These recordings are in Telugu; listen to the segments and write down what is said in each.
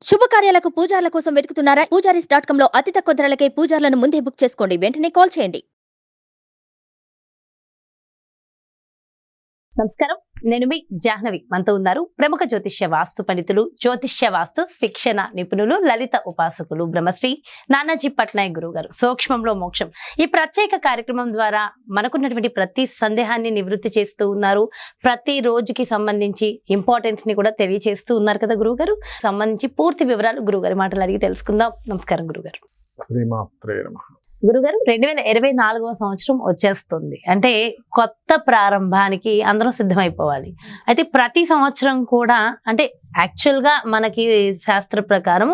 శుభకార్యాలకు పూజార్ల కోసం వెతుకుతున్నారా? పూజారీస్.com లో అతి తక్కువ ధరలకే పూజార్లను ముందే బుక్ చేసుకోండి. వెంటనే కాల్ చేయండి. నమస్కారం, నేను మీ జాహ్నవి. మనతో ఉన్నారు ప్రముఖ జ్యోతిష్య వాస్తు పండితులు, జ్యోతిష్య వాస్తు శిక్షణ నిపుణులు, లలిత ఉపాసకులు బ్రహ్మశ్రీ నానాజీ పట్నాయక్ గురువు గారు. సూక్ష్మంలో మోక్షం ఈ ప్రత్యేక కార్యక్రమం ద్వారా మనకున్నటువంటి ప్రతి సందేహాన్ని నివృత్తి చేస్తూ ఉన్నారు. ప్రతి రోజుకి సంబంధించి ఇంపార్టెన్స్ ని కూడా తెలియజేస్తూ ఉన్నారు కదా గురువు గారు. సంబంధించి పూర్తి వివరాలు గురువు గారి మాటలు అడిగి తెలుసుకుందాం. నమస్కారం గురుగారు. గురుగారు, 2024వ సంవత్సరం వచ్చేస్తుంది. అంటే కొత్త ప్రారంభానికి అందరం సిద్ధమైపోవాలి. అయితే ప్రతి సంవత్సరం కూడా అంటే యాక్చువల్గా మనకి శాస్త్ర ప్రకారం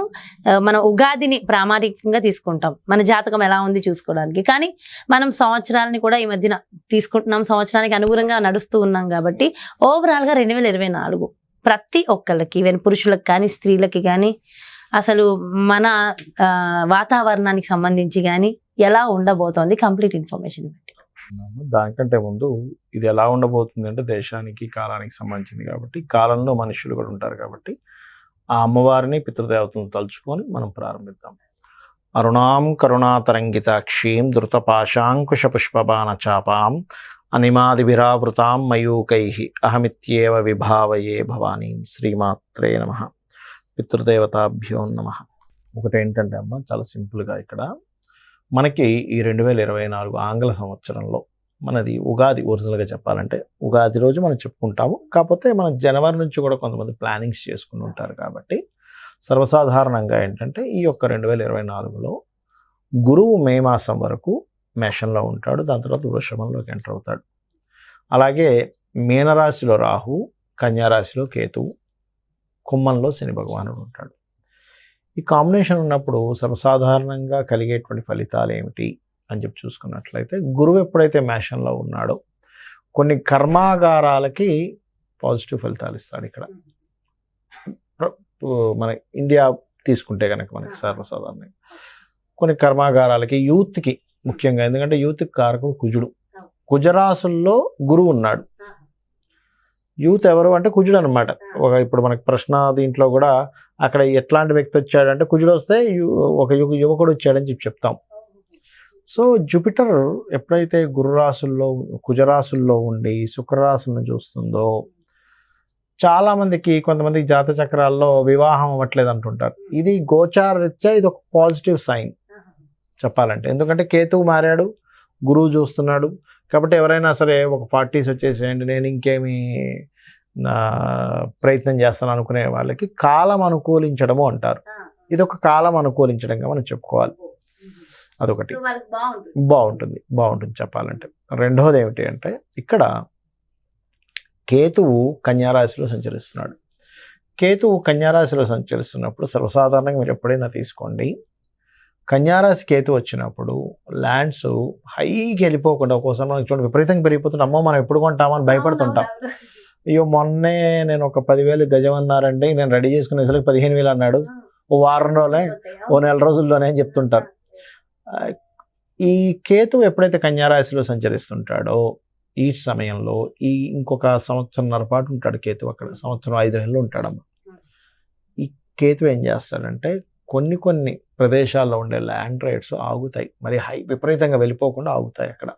మనం ఉగాదిని ప్రామాణికంగా తీసుకుంటాం, మన జాతకం ఎలా ఉంది చూసుకోవడానికి. కానీ మనం సంవత్సరాలని కూడా ఈ మధ్యన తీసుకుంటున్నాం, సంవత్సరానికి అనుగుణంగా నడుస్తూ ఉన్నాం. కాబట్టి ఓవరాల్గా 2024 ప్రతి ఒక్కళ్ళకి, ఈవెన్ పురుషులకు కానీ స్త్రీలకి కానీ అసలు మన వాతావరణానికి సంబంధించి కానీ ఎలా ఉండబోతోంది, కంప్లీట్ ఇన్ఫర్మేషన్ ఇవ్వండి. దానికంటే ముందు ఇది ఎలా ఉండబోతుంది అంటే దేశానికి కాలానికి సంబంధించింది కాబట్టి, కాలంలో మనుషులు కూడా ఉంటారు కాబట్టి ఆ అమ్మవారిని పితృదేవతను తలుచుకొని మనం ప్రారంభిద్దాం. అరుణాం కరుణాతరంగితాక్షీం ధృతపాశాంకుశ పుష్పబాణ చాపాం అనిమాదిభిరావృతాం మయూకై అహమిత్యేవ విభావయే భవానీ. శ్రీమాత్రే నమః. పితృదేవతాభ్యో నమః. ఒకటి ఏంటంటే అమ్మ, చాలా సింపుల్గా ఇక్కడ మనకి ఈ 2024 ఆంగ్ల సంవత్సరంలో మనది ఉగాది. ఒరిజినల్గా చెప్పాలంటే ఉగాది రోజు మనం చెప్పుకుంటాము. కాకపోతే మనం జనవరి నుంచి కూడా కొంతమంది ప్లానింగ్స్ చేసుకుని ఉంటారు. కాబట్టి సర్వసాధారణంగా ఏంటంటే ఈ యొక్క 2024లో గురువు మే మాసం వరకు మేషంలో ఉంటాడు, దాని తర్వాత వృషభంలోకి ఎంటర్ అవుతాడు. అలాగే మీనరాశిలో రాహు, కన్యారాశిలో కేతువు, కుంభంలో శని భగవానుడు ఉంటాడు. ఈ కాంబినేషన్ ఉన్నప్పుడు సర్వసాధారణంగా కలిగేటువంటి ఫలితాలు ఏమిటి అని చెప్పి చూసుకున్నట్లయితే, గురువు ఎప్పుడైతే మేషంలో ఉన్నాడో కొన్ని కర్మాగారాలకి పాజిటివ్ ఫలితాలు ఇస్తాడు. ఇక్కడ మన ఇండియా తీసుకుంటే కనుక మనకి సర్వసాధారణంగా కొన్ని కర్మాగారాలకి, యూత్కి ముఖ్యంగా, ఎందుకంటే యూత్కి కారకుడు కుజుడు. కుజరాశుల్లో గురువు ఉన్నాడు. యూత్ ఎవరు అంటే కుజుడు అనమాట. ఇప్పుడు మనకి ప్రశ్న దీంట్లో కూడా అక్కడ ఎట్లాంటి వ్యక్తి వచ్చాడంటే కుజుడు వస్తే ఒక యువకుడు వచ్చాడని చెప్పి చెప్తాం. సో జూపిటర్ ఎప్పుడైతే గురురాశుల్లో, కుజరాశుల్లో ఉండి శుక్రరాశులను చూస్తుందో, చాలామందికి, కొంతమందికి జాత చక్రాల్లో వివాహం అవ్వట్లేదు అంటుంటారు. ఇది గోచారరీత్యా ఇది ఒక పాజిటివ్ సైన్ చెప్పాలంటే. ఎందుకంటే కేతువు మారాడు, గురువు చూస్తున్నాడు. కాబట్టి ఎవరైనా సరే ఒక 40s వచ్చేసేయండి, నేను ఇంకేమి ప్రయత్నం చేస్తాను అనుకునే వాళ్ళకి కాలం అనుకూలించడము అంటారు. ఇది ఒక కాలం అనుకూలించడంగా మనం చెప్పుకోవాలి. అదొకటి బాగుంటుంది చెప్పాలంటే. రెండవది ఏమిటి అంటే, ఇక్కడ కేతువు కన్యారాశిలో సంచరిస్తున్నాడు. కేతువు కన్యారాశిలో సంచరిస్తున్నప్పుడు సర్వసాధారణంగా మీరు ఎప్పుడైనా తీసుకోండి, కన్యారాశి కేతు వచ్చినప్పుడు ల్యాండ్స్ హైకి వెళ్ళిపోకుండా, ఒక్కోసారి మనకి చూడండి విపరీతంగా పెరిగిపోతుంది, అమ్మో మనం ఎప్పుడు కొంటామని భయపడుతుంటాం. అయ్యో మొన్నే నేను ఒక 10,000 గజం అన్నారండి, నేను రెడీ చేసుకునే అసలు 15,000 అన్నాడు, ఓ వారం రోజులే, ఓ నెల రోజుల్లోనే అని చెప్తుంటారు. ఈ కేతు ఎప్పుడైతే కన్యారాశిలో సంచరిస్తుంటాడో ఈ సమయంలో ఇంకొక సంవత్సరంన్నర పాటు ఉంటాడు కేతు అక్కడ. సంవత్సరం 5 నెలలు ఉంటాడమ్మ. ఈ కేతు ఏం చేస్తాడంటే కొన్ని ప్రదేశాల్లో ఉండే ల్యాండ్ రేట్స్ ఆగుతాయి, మరి విపరీతంగా వెళ్ళిపోకుండా ఆగుతాయి, అక్కడ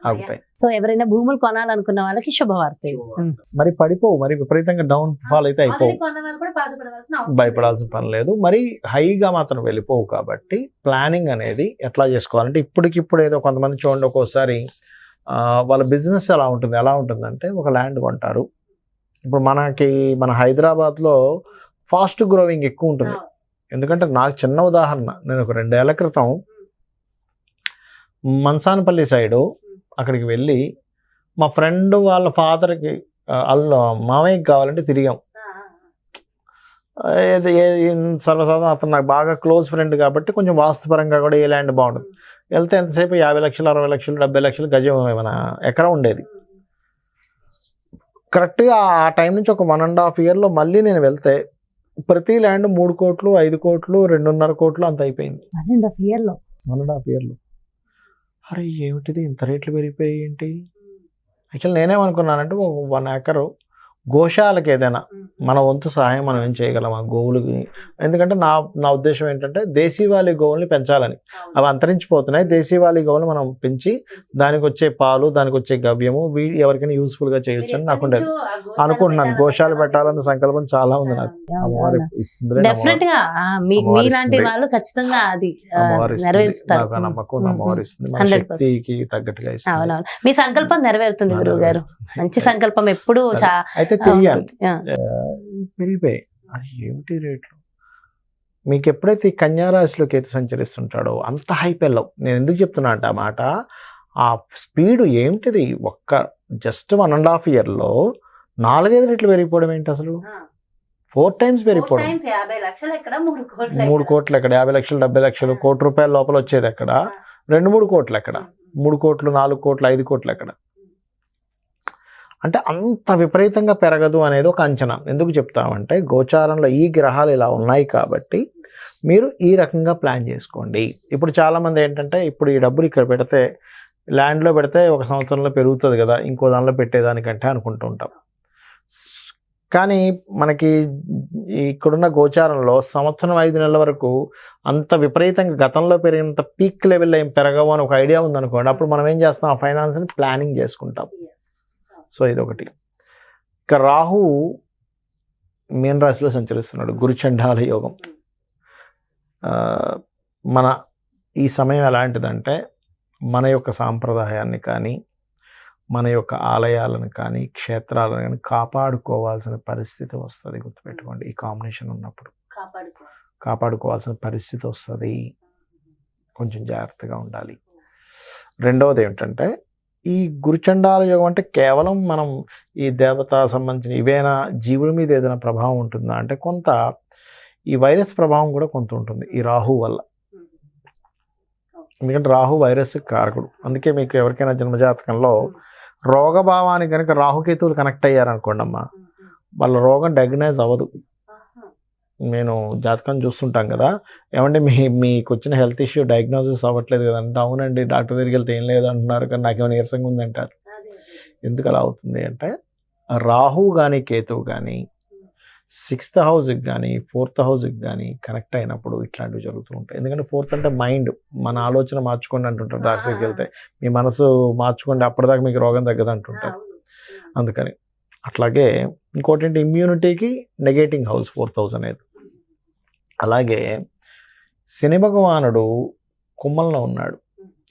ఆగుతాయి. సో ఎవరైనా భూములు కొనాలనుకున్న వాళ్ళకి శుభవార్త. మరి పడిపోవు, మరి విపరీతంగా డౌన్ ఫాల్ అయితే అయిపోవు, భయపడాల్సిన పని లేదు. మరి హైగా మాత్రం వెళ్ళిపోవు. కాబట్టి ప్లానింగ్ అనేది ఎట్లా చేసుకోవాలంటే, ఇప్పటికిప్పుడు ఏదో కొంతమంది చూడండి, ఒక్కోసారి వాళ్ళ బిజినెస్ ఎలా ఉంటుందంటే ఒక ల్యాండ్ కొంటారు. ఇప్పుడు మన హైదరాబాద్లో ఫాస్ట్ గ్రోవింగ్ ఎక్కువ ఉంటుంది. ఎందుకంటే నాకు చిన్న ఉదాహరణ, నేను ఒక 2 ఏళ్ల క్రితం మన్సానపల్లి సైడు అక్కడికి వెళ్ళి మా ఫ్రెండ్ వాళ్ళ ఫాదర్కి మామయ్యకి కావాలంటే తిరిగాం. సర్వసాధారణ అతను నాకు బాగా క్లోజ్ ఫ్రెండ్ కాబట్టి కొంచెం వాస్తుపరంగా కూడా ఏ ల్యాండ్ బాగుంటుంది. వెళ్తే ఎంతసేపు 50 లక్షలు, 60 లక్షలు, 70 లక్షలు గజం ఏమైనా ఎకరం ఉండేది. కరెక్ట్గా ఆ టైం నుంచి ఒక 1.5 yearలో మళ్ళీ నేను వెళ్తే ప్రతి ల్యాండ్ 3 కోట్లు, 5 కోట్లు, 2.5 కోట్లు అంత అయిపోయింది. 1.5 yearలో. అరే ఏమిటిది ఇంత రేట్లు పెరిగిపోయి ఏంటి? యాక్చువల్ నేనేమనుకున్నానంటే 1 acre గోశాలకు ఏదైనా మన వంతు సహాయం మనం ఏం చేయగలం ఆ గోవులకి. ఎందుకంటే నా ఉద్దేశం ఏంటంటే దేశీవాళీ గోవుల్ని పెంచాలని. అవి అంతరించిపోతున్నాయి. దేశీవాళీ గోవులు మనం పెంచి దానికి వచ్చే పాలు, దానికి వచ్చే గవ్యము ఎవరికైనా యూస్ఫుల్గా చేయొచ్చు అని నాకు ఉండేది. అనుకుంటున్నాను గోశాల పెట్టాలన్న సంకల్పం చాలా ఉంది నాకు. అమ్మవారు ఇస్తుంది, డెఫినెట్ గా మీలాంటి వాళ్ళు ఖచ్చితంగా అది నెరవేరుస్తారు. నాకు నమ్మకం, అమ్మవారు ఇస్తుంది, మన శక్తికి తగ్గట్టుగా ఇస్తుంది. అవునవును, మీ సంకల్పం నెరవేరుతుంది గురువు గారు. మంచి సంకల్పం ఎప్పుడు అయితే తెలియాలి. పెరిగిపోయాయి అది ఏమిటి రేట్లు. మీకు ఎప్పుడైతే ఈ కన్యారాశిలో కేతు సంచరిస్తుంటాడో అంత హైప్ వెళ్ళవు. నేను ఎందుకు చెప్తున్నా అంటే ఆ మాట, ఆ స్పీడ్ ఏమిటిది, ఒక్క జస్ట్ 1.5 yearలో 4-5 రెట్లు పెరిగిపోవడం ఏంటి అసలు, 4 times పెరిగిపోవడం. 3 కోట్లు ఎక్కడ, 50 లక్షలు 70 లక్షలు, ₹1,00,00,000 లోపల వచ్చేది ఎక్కడ, 2-3 కోట్లు ఎక్కడ, 3 కోట్లు 4 కోట్లు 5 కోట్లు ఎక్కడ. అంటే అంత విపరీతంగా పెరగదు అనేది ఒక అంచనా. ఎందుకు చెప్తామంటే గోచారంలో ఈ గ్రహాలు ఇలా ఉన్నాయి కాబట్టి మీరు ఈ రకంగా ప్లాన్ చేసుకోండి. ఇప్పుడు చాలామంది ఏంటంటే ఇప్పుడు ఈ డబ్బులు ఇక్కడ పెడితే ల్యాండ్లో పెడితే 1 సంవత్సరంలో పెరుగుతుంది కదా, ఇంకో దానిలో పెట్టేదానికంటే అనుకుంటూ ఉంటాం. కానీ మనకి ఇక్కడున్న గోచారంలో సంవత్సరం 5 నెలల వరకు అంత విపరీతంగా గతంలో పెరిగినంత పీక్ లెవెల్లో ఏం పెరగవు అని ఒక ఐడియా ఉందనుకోండి. అప్పుడు మనం ఏం చేస్తాం, ఆ ఫైనాన్స్ని ప్లానింగ్ చేసుకుంటాం. సో ఇదొకటి. ఇక రాహు మీన రాశిలో సంచరిస్తున్నాడు, గురుచండాల యోగం. మన ఈ సమయం ఎలాంటిదంటే మన యొక్క సాంప్రదాయాన్ని కానీ మన యొక్క ఆలయాలను కానీ క్షేత్రాలను కానీ కాపాడుకోవాల్సిన పరిస్థితి వస్తుంది. గుర్తుపెట్టుకోండి, ఈ కాంబినేషన్ ఉన్నప్పుడు కాపాడుకోవాల్సిన పరిస్థితి వస్తుంది. కొంచెం జాగ్రత్తగా ఉండాలి. రెండవది ఏమిటంటే ఈ గురుచండాల యోగం అంటే కేవలం మనం ఈ దేవత సంబంధించిన ఇవేనా, జీవుల మీద ఏదైనా ప్రభావం ఉంటుందా అంటే కొంత ఈ వైరస్ ప్రభావం కూడా కొంత ఉంటుంది ఈ రాహు వల్ల. ఎందుకంటే రాహు వైరస్ కారకుడు. అందుకే మీకు ఎవరికైనా జన్మజాతకంలో రోగభావానికి కనుక రాహుకేతువులు కనెక్ట్ అయ్యారనుకోండి అమ్మా, వాళ్ళ రోగం డయాగ్నైజ్ అవ్వదు. నేను జాతకం చూస్తుంటాం కదా, ఏమంటే మీకు వచ్చిన హెల్త్ ఇష్యూ డయాగ్నోసిస్ అవ్వట్లేదు కదంటే, అవునండి డాక్టర్ దగ్గరికి వెళ్తే ఏం లేదు అంటున్నారు కానీ నాకేమైనా నీరసంగా ఉందంటారు. ఎందుకు అలా అవుతుంది అంటే రాహు కానీ కేతువు కానీ 6th హౌస్కి కానీ 4th హౌస్కి కానీ కనెక్ట్ అయినప్పుడు ఇట్లాంటివి జరుగుతూ ఉంటాయి. ఎందుకంటే 4th అంటే మైండ్, మన ఆలోచన మార్చుకోండి అంటుంటారు డాక్టర్ దగ్గరికి వెళ్తే, మీ మనసు మార్చుకోండి అప్పటిదాకా మీకు రోగం తగ్గదు అంటుంటారు. అందుకని అట్లాగే ఇంకోటి ఏంటి, ఇమ్యూనిటీకి నెగేటింగ్ హౌస్ 4th హౌస్ అనేది. అలాగే శని భగవానుడు కుంభంలో ఉన్నాడు.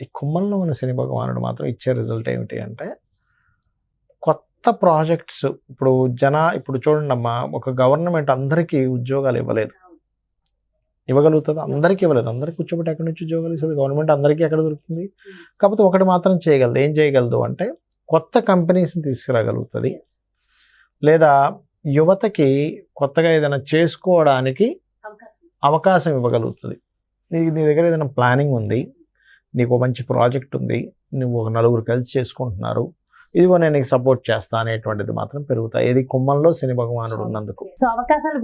ఈ కుంభంలో ఉన్న శని భగవానుడు మాత్రం ఇచ్చే రిజల్ట్ ఏమిటి అంటే కొత్త ప్రాజెక్ట్స్. ఇప్పుడు చూడండి అమ్మా, ఒక గవర్నమెంట్ అందరికీ ఉద్యోగాలు ఇవ్వగలుగుతుంది, అందరికీ ఇవ్వలేదు. అందరికీ కూర్చోబెట్టి ఎక్కడి నుంచి ఉద్యోగాలు ఇస్తుంది గవర్నమెంట్, అందరికీ ఎక్కడ దొరుకుతుంది. కాకపోతే ఒకటి మాత్రం చేయగలదు. ఏం చేయగలదు అంటే కొత్త కంపెనీస్ని తీసుకురాగలుగుతుంది, లేదా యువతకి కొత్తగా ఏదైనా చేసుకోవడానికి అవకాశం ఇవ్వగలుగుతుంది. నీ దగ్గర ఏదైనా ప్లానింగ్ ఉంది, నీకు మంచి ప్రాజెక్ట్ ఉంది, నువ్వు ఒక 4 కలిసి చేసుకుంటున్నారు, ఇదిగో నేను నీకు సపోర్ట్ చేస్తా అనేటువంటిది మాత్రం పెరుగుతాయి. ఇది కుంభంలో శని భగవానుడు ఉన్నందుకు అవకాశాలు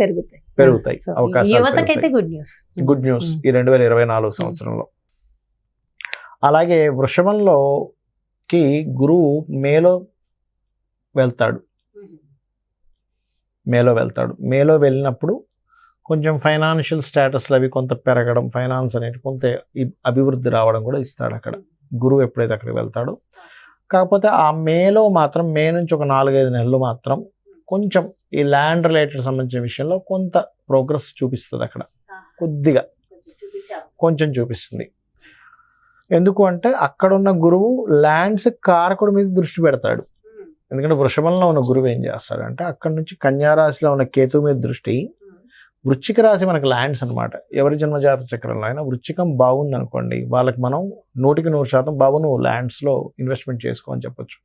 పెరుగుతాయి. అవకాశాలు గుడ్ న్యూస్ ఈ 2024 సంవత్సరంలో. అలాగే వృషభంలోకి గురువు మేలో వెళ్తాడు. మేలో వెళ్ళినప్పుడు కొంచెం ఫైనాన్షియల్ స్టేటస్లు అవి కొంత పెరగడం, ఫైనాన్స్ అనేది కొంత అభివృద్ధి రావడం కూడా ఇస్తాడు అక్కడ గురువు ఎప్పుడైతే అక్కడికి వెళ్తాడో. కాకపోతే ఆ మేలో మాత్రం మే నుంచి ఒక 4-5 నెలలు మాత్రం కొంచెం ఈ ల్యాండ్ రిలేటెడ్ సంబంధించిన విషయంలో కొంత ప్రోగ్రెస్ చూపిస్తుంది. అక్కడ కొద్దిగా కొంచెం చూపిస్తుంది. ఎందుకు అంటే అక్కడున్న గురువు ల్యాండ్స్ కారకుడి మీద దృష్టి పెడతాడు. ఎందుకంటే వృషభంలో ఉన్న గురువు ఏం చేస్తాడంటే అక్కడ నుంచి కన్యారాశిలో ఉన్న కేతు మీద దృష్టి, వృశ్చిక రాశి మనకు ల్యాండ్స్ అనమాట. ఎవరి జన్మజాత చక్రంలో అయినా వృశ్చికం బాగుంది అనుకోండి, వాళ్ళకి మనం 100% బాబు నువ్వు ల్యాండ్స్లో ఇన్వెస్ట్మెంట్ చేసుకో అని చెప్పొచ్చు.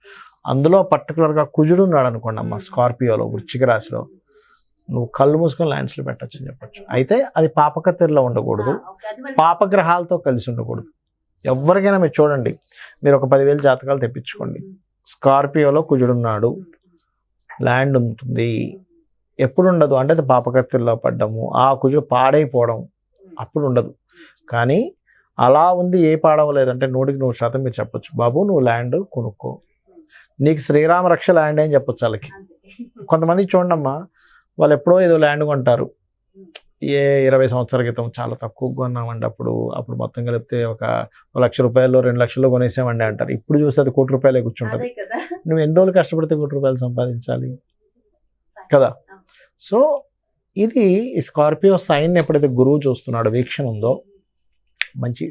అందులో పర్టికులర్గా కుజుడు ఉన్నాడు అనుకోండి అమ్మ స్కార్పియోలో, వృశ్చిక రాశిలో, నువ్వు కళ్ళు మూసుకొని ల్యాండ్స్లో పెట్టచ్చు అని చెప్పొచ్చు. అయితే అది పాపకత్తెరలో ఉండకూడదు, పాపగ్రహాలతో కలిసి ఉండకూడదు. ఎవరికైనా మీరు చూడండి, మీరు ఒక 10,000 జాతకాలు తెప్పించుకోండి, స్కార్పియోలో కుజుడున్నాడు, ల్యాండ్ ఉంటుంది, ఎప్పుడు ఉండదు అంటే అది పాపకత్తెల్లో పడ్డము, ఆ కుజుడు పాడైపోవడం అప్పుడు ఉండదు. కానీ అలా ఉంది, ఏ పాడవలేదంటే 100% మీరు చెప్పొచ్చు బాబు నువ్వు ల్యాండ్ కొనుక్కో, నీకు శ్రీరామ రక్ష ల్యాండ్ అని చెప్పొచ్చు వాళ్ళకి. కొంతమంది చూడండమ్మా, వాళ్ళు ఎప్పుడో ఏదో ల్యాండ్ కొంటారు, 20 సంవత్సరాల క్రితం చాలా తక్కువ కొన్నామండి, అప్పుడు మొత్తం కలిపితే ఒక 1 లక్ష రూపాయలు 2 లక్షలు కొనేసామండి అంటారు. ఇప్పుడు చూస్తే అది ₹1 కోటి కూర్చుంటుంది. నువ్వు ఎన్ని రోజులు కష్టపడితే ₹1 కోటి సంపాదించాలి కదా. సో ఇది ఈ స్కార్పియో సైన్ ఎప్పుడైతే గురువు చూస్తున్నాడో, వీక్షణ ఉందో, మంచి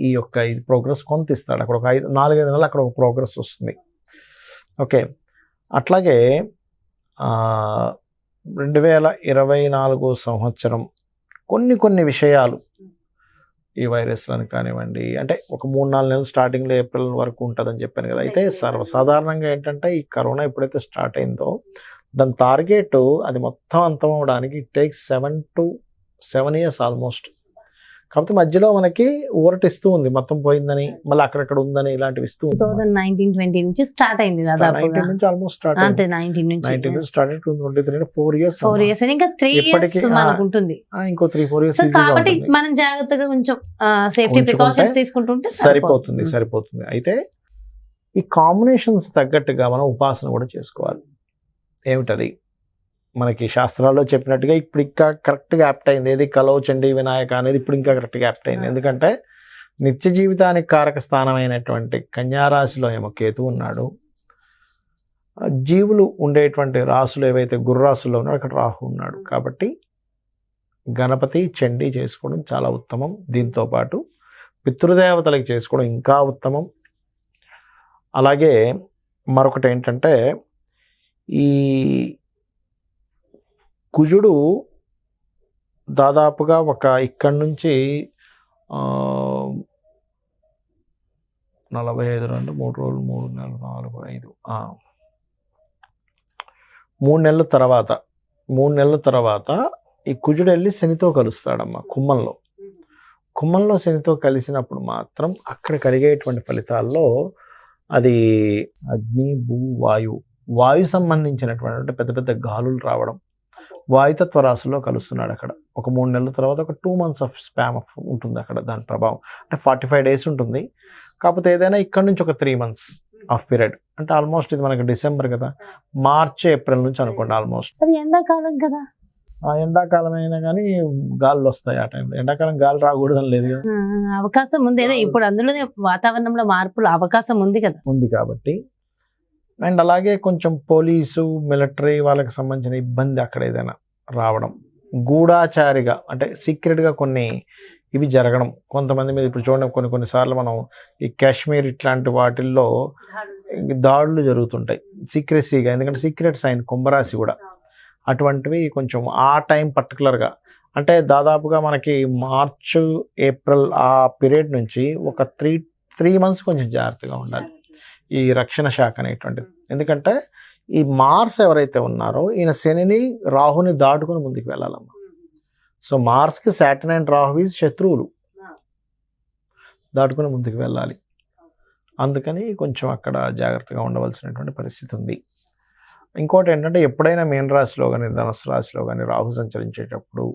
ఈ యొక్క ఇది ప్రోగ్రెస్ కొంత ఇస్తాడు. అక్కడ ఒక 4-5 నెలలు అక్కడ ఒక ప్రోగ్రెస్ వస్తుంది. ఓకే, అట్లాగే 2024 సంవత్సరం కొన్ని విషయాలు, ఈ వైరస్లను కానివ్వండి, అంటే ఒక 3-4 నెలలు స్టార్టింగ్లో ఏప్రిల్ వరకు ఉంటుందని చెప్పాను కదా. అయితే సర్వసాధారణంగా ఏంటంటే ఈ కరోనా ఎప్పుడైతే స్టార్ట్ అయిందో దాని టార్గెట్ అది మొత్తం అంతం అవడానికి it takes 7 to 7 years almost. కాకపోతే మధ్యలో మనకి ఊరటిస్తూ ఉంది, మొత్తం పోయిందని, మళ్ళీ అక్కడక్కడ ఉందని, ఇలాంటివి ఇస్తూ ఉంది. 2019-20 నుంచి స్టార్ట్ అయింది దాదాపు. 19 నుంచి ఆల్మోస్ట్ స్టార్ట్ అంతే, 19 నుంచి స్టార్ట్ 2023 4 years. 4 years ఇంకా 3 years మనకు ఉంటుంది. ఇంకో 3-4 years కాబట్టి మనం జాగ్రత్తగా కొంచెం సేఫ్టీ ప్రికాషన్స్ తీసుకుంటుంటే సరిపోతుంది. అయితే ఈ కాంబినేషన్స్ తగ్గట్టుగా మనం ఉపాసన కూడా చేసుకోవాలి. ఏమిటది? మనకి శాస్త్రాల్లో చెప్పినట్టుగా ఇప్పుడు ఇంకా కరెక్ట్గా యాప్ట్ అయింది ఏది, కలో చండీ వినాయక అనేది ఇప్పుడు ఇంకా కరెక్ట్గా యాప్ట్ అయింది. ఎందుకంటే నిత్య జీవితానికి కారక స్థానమైనటువంటి కన్యారాశిలో ఏమో కేతు ఉన్నాడు, జీవులు ఉండేటువంటి రాసులు ఏవైతే గుర్రాసుల్లో ఉన్నాడో అక్కడ రాహు ఉన్నాడు. కాబట్టి గణపతి చండీ చేసుకోవడం చాలా ఉత్తమం. దీంతోపాటు పితృదేవతలకు చేసుకోవడం ఇంకా ఉత్తమం. అలాగే మరొకటి ఏంటంటే, ఈ కుజుడు దాదాపుగా ఒక ఇక్కడి నుంచి 45 3 రోజులు 3 నెలలు 4 5 3 నెలల తర్వాత ఈ కుజుడు వెళ్ళి శనితో కలుస్తాడమ్మా కుంభంలో శనితో కలిసినప్పుడు మాత్రం అక్కడ కలిగేటువంటి ఫలితాల్లో అది అగ్ని భూ వాయు సంబంధించినటువంటి పెద్ద పెద్ద గాలులు రావడం, వాయుతత్వ రాశిలో కలుస్తున్నాడు. అక్కడ ఒక 3 నెలల తర్వాత ఒక 2 months ఆఫ్ స్పామ్ ఉంటుంది అక్కడ, దాని ప్రభావం అంటే 45 days ఉంటుంది. కాకపోతే ఏదైనా ఇక్కడ నుంచి ఒక 3 months ఆఫ్ పీరియడ్, అంటే ఆల్మోస్ట్ ఇది మనకి డిసెంబర్ కదా, మార్చ్ ఏప్రిల్ నుంచి అనుకోండి. ఆల్మోస్ట్ అది ఎండాకాలం కదా, ఎండాకాలం అయినా కానీ గాలులు వస్తాయి ఆ టైంలో. ఎండాకాలం గాలి రాకూడదని లేదు కదా, అవకాశం ఉంది. ఇప్పుడు అందులోనే వాతావరణంలో మార్పులు అవకాశం ఉంది కదా, ఉంది కాబట్టి. అండ్ అలాగే కొంచెం పోలీసు మిలిటరీ వాళ్ళకి సంబంధించిన ఇబ్బంది అక్కడ ఏదైనా రావడం, గూఢాచారిగా అంటే సీక్రెట్గా కొన్ని ఇవి జరగడం కొంతమంది మీద. ఇప్పుడు చూడండి, కొన్నిసార్లు మనం ఈ కాశ్మీర్ ఇట్లాంటి వాటిల్లో దాడులు జరుగుతుంటాయి సీక్రెసీగా, ఎందుకంటే సీక్రెట్ సైన్ కుంభరాశి కూడా. అటువంటివి కొంచెం ఆ టైం పర్టికులర్గా, అంటే దాదాపుగా మనకి మార్చ్ ఏప్రిల్ ఆ పీరియడ్ నుంచి ఒక 3 months కొంచెం జాగ్రత్తగా ఉండాలి ఈ రక్షణ శాఖ అనేటువంటిది. ఎందుకంటే ఈ మార్స్ ఎవరైతే ఉన్నారో ఈయన శనిని రాహుని దాటుకుని ముందుకు వెళ్ళాలమ్మా. సో మార్స్కి సాటర్న్ అండ్ రాహు ఈజ్ శత్రువులు, దాటుకుని ముందుకు వెళ్ళాలి. అందుకని కొంచెం అక్కడ జాగ్రత్తగా ఉండవలసినటువంటి పరిస్థితి ఉంది. ఇంకోటి ఏంటంటే, ఎప్పుడైనా మీన రాశిలో కానీ ధనుసు రాశిలో కానీ రాహు సంచరించేటప్పుడు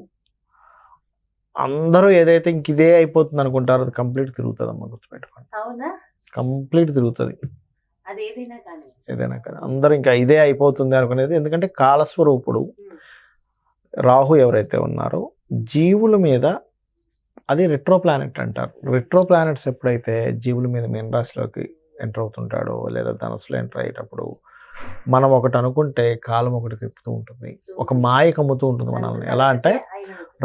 అందరూ ఏదైతే ఇంక ఇదే అయిపోతుంది అనుకుంటారో అది కంప్లీట్ తిరుగుతుంది అమ్మ, గుర్తుపెట్టుకోండి. కంప్లీట్ తిరుగుతుంది ఏదైనా కానీ. అందరూ ఇంకా ఇదే అయిపోతుంది అనుకునేది, ఎందుకంటే కాలస్వరూపుడు రాహు ఎవరైతే ఉన్నారో జీవుల మీద, అది రెట్రో ప్లానెట్ అంటారు. రెట్రో ప్లానెట్స్ ఎప్పుడైతే జీవుల మీద మీన రాశిలోకి ఎంటర్ అవుతుంటాడో లేదా ధనుసులో ఎంటర్ అయ్యేటప్పుడు, మనం ఒకటి అనుకుంటే కాలం ఒకటి తిప్పుతూ ఉంటుంది, ఒక మాయ కమ్ముతూ ఉంటుంది మనల్ని. ఎలా అంటే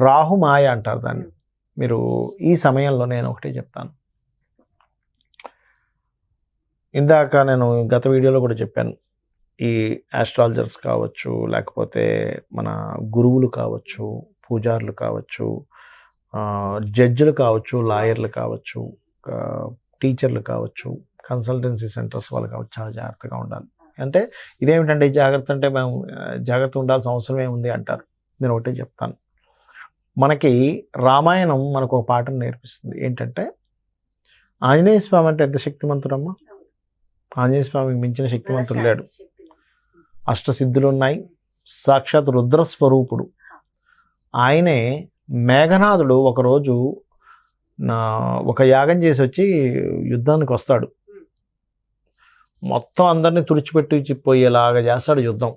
రాహు మాయ అంటారు దాన్ని. మీరు ఈ సమయంలో నేను ఒకటే చెప్తాను, ఇందాక నేను గత వీడియోలో కూడా చెప్పాను, ఈ ఆస్ట్రాలజర్స్ కావచ్చు, లేకపోతే మన గురువులు కావచ్చు, పూజారులు కావచ్చు, జడ్జిలు కావచ్చు, లాయర్లు కావచ్చు, టీచర్లు కావచ్చు, కన్సల్టెన్సీ సెంటర్స్ వాళ్ళు కావచ్చు, చాలా జాగ్రత్తగా ఉండాలి. అంటే ఇదేమిటంటే జాగ్రత్త అంటే మేము జాగ్రత్త ఉండాల్సిన అవసరం ఏముంది అంటారు. నేను ఒకటే చెప్తాను, మనకి రామాయణం మనకు ఒక పాఠం నేర్పిస్తుంది. ఏంటంటే ఆంజనేయ స్వామి అంటే ఎంత శక్తిమంతుడమ్మా, ఆంజనేయ స్వామికి మించిన శక్తిమంతుడు లేడు. అష్టసిద్ధులు ఉన్నాయి, సాక్షాత్ రుద్రస్వరూపుడు ఆయనే. మేఘనాథుడు ఒకరోజు ఒక యాగం చేసి వచ్చి యుద్ధానికి వస్తాడు. మొత్తం అందరినీ తుడిచిపెట్టిపోయేలాగా చేస్తాడు యుద్ధం.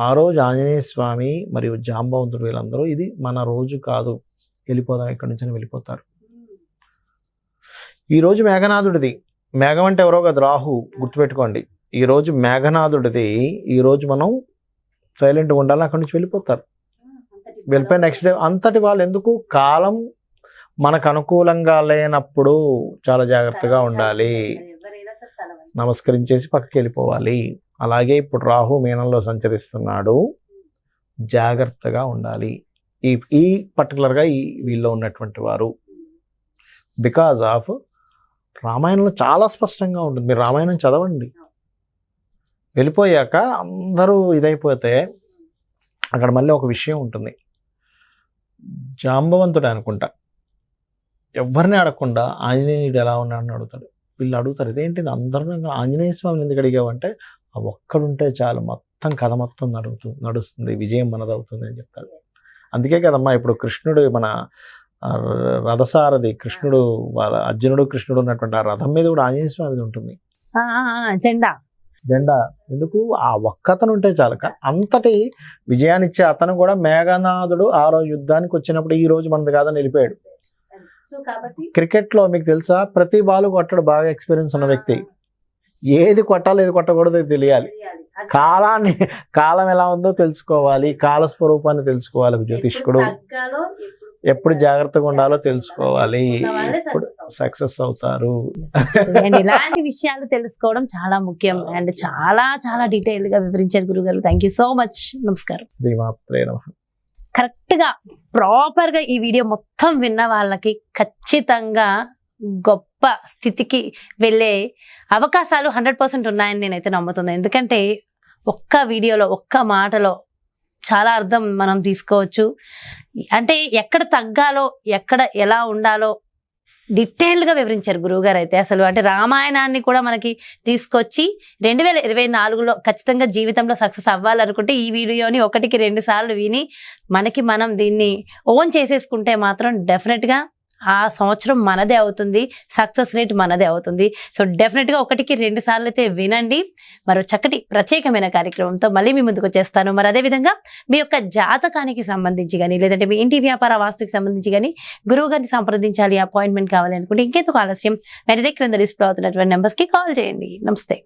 ఆ రోజు ఆంజనేయ స్వామి మరియు జాంబవంతుడు వీళ్ళందరూ ఇది మన రోజు కాదు, వెళ్ళిపోదాం ఇక్కడి నుంచి అని వెళ్ళిపోతారు. ఈ రోజు మేఘనాథుడిది. మేఘం అంటే ఎవరో కాదు, రాహు, గుర్తుపెట్టుకోండి. ఈ రోజు మేఘనాథుడిది. ఈ రోజు మనం సైలెంట్గా ఉండాలి, అక్కడి నుంచి వెళ్ళిపోతారు. వెళ్ళిపోయి నెక్స్ట్ డే అంతటి వాళ్ళు ఎందుకు, కాలం మనకు అనుకూలంగా లేనప్పుడు చాలా జాగ్రత్తగా ఉండాలి, నమస్కరించేసి పక్కకి వెళ్ళిపోవాలి. అలాగే ఇప్పుడు రాహు మీనంలో సంచరిస్తున్నాడు, జాగ్రత్తగా ఉండాలి. ఈ పర్టికులర్గా వీళ్ళు ఉన్నటువంటి వారు బికాజ్ ఆఫ్ రామాయణంలో చాలా స్పష్టంగా ఉంటుంది. మీరు రామాయణం చదవండి. వెళ్ళిపోయాక అందరూ ఇదైపోతే అక్కడ మళ్ళీ ఒక విషయం ఉంటుంది. జాంబవంతుడు అనుకుంటా ఎవరిని అడగకుండా ఆంజనేయుడు ఎలా ఉన్నాడని అడుగుతాడు. వీళ్ళు అడుగుతారు, ఇదేంటి అందరూ ఆంజనేయ స్వామిని ఎందుకు అడిగావంటే, ఆ ఒక్కడుంటే చాలు మొత్తం కథ మొత్తం నడుస్తుంది, విజయం మనదవుతుంది అని చెప్తాడు. అందుకే కదమ్మా ఇప్పుడు కృష్ణుడు మన రథసారథి కృష్ణుడు, వాళ్ళ అర్జునుడు కృష్ణుడు ఉన్నటువంటి ఆ రథం మీద కూడా ఆంజనేయ స్వామి ఉంటుంది జెండా. ఎందుకు, ఆ ఒక్కతను ఉంటే చాలు. అంతటి విజయాన్నిచ్చే అతను కూడా మేఘనాథుడు ఆ రోజు యుద్ధానికి వచ్చినప్పుడు ఈ రోజు మనది కాదని వెళ్ళిపోయాడు. క్రికెట్లో మీకు తెలుసా, ప్రతి బాల్ కొట్టడు బాగా ఎక్స్పీరియన్స్ ఉన్న వ్యక్తి. ఏది కొట్టాలి ఏది కొట్టకూడదు తెలియాలి. కాలం ఎలా ఉందో తెలుసుకోవాలి, కాల స్వరూపాన్ని తెలుసుకోవాలి. జ్యోతిష్కుడు ఎప్పుడు జాగ్రత్తగా ఉండాలో తెలుసుకోవాలి, ఎప్పుడు సక్సెస్ అవుతారు. ఇలాంటి విషయాలు తెలుసుకోవడం చాలా ముఖ్యం. అండ్ చాలా చాలా డీటెయిల్ గా వివరించారు గురుగారు. Thank you so much. నమస్కారం. కరెక్ట్ గా ప్రాపర్ గా ఈ వీడియో మొత్తం విన్న వాళ్ళకి ఖచ్చితంగా గొప్ప స్థితికి వెళ్ళే అవకాశాలు 100% ఉన్నాయని నేనైతే నమ్ముతున్నాను. ఎందుకంటే ఒక్క వీడియోలో ఒక్క మాటలో చాలా అర్థం మనం తీసుకోవచ్చు. అంటే ఎక్కడ తగ్గాలో ఎక్కడ ఎలా ఉండాలో డీటెయిల్గా వివరించారు గురువుగారు అయితే. అసలు అంటే రామాయణాన్ని కూడా మనకి తీసుకొచ్చి 2024లో ఖచ్చితంగా జీవితంలో సక్సెస్ అవ్వాలనుకుంటే ఈ వీడియోని 1కి 2 సార్లు విని మనం దీన్ని ఓన్ చేసేసుకుంటే మాత్రం డెఫినెట్గా ఆ సంవత్సరం మనదే అవుతుంది, సక్సెస్ రేట్ మనదే అవుతుంది. సో డెఫినెట్గా 1కి 2 సార్లు అయితే వినండి. మరో చక్కటి ప్రత్యేకమైన కార్యక్రమంతో మళ్ళీ మీ ముందుకు వచ్చేస్తాను. మరి అదేవిధంగా మీ యొక్క జాతకానికి సంబంధించి కానీ లేదంటే మీ ఇంటి వ్యాపార వాస్తుకి సంబంధించి కానీ గురువు గారిని సంప్రదించాలి, అపాయింట్మెంట్ కావాలి అనుకుంటే ఇంకెందుకు ఆలస్యం, వెంటనే క్రింద డిస్ప్లే అవుతున్నటువంటి నెంబర్స్కి కాల్ చేయండి. నమస్తే.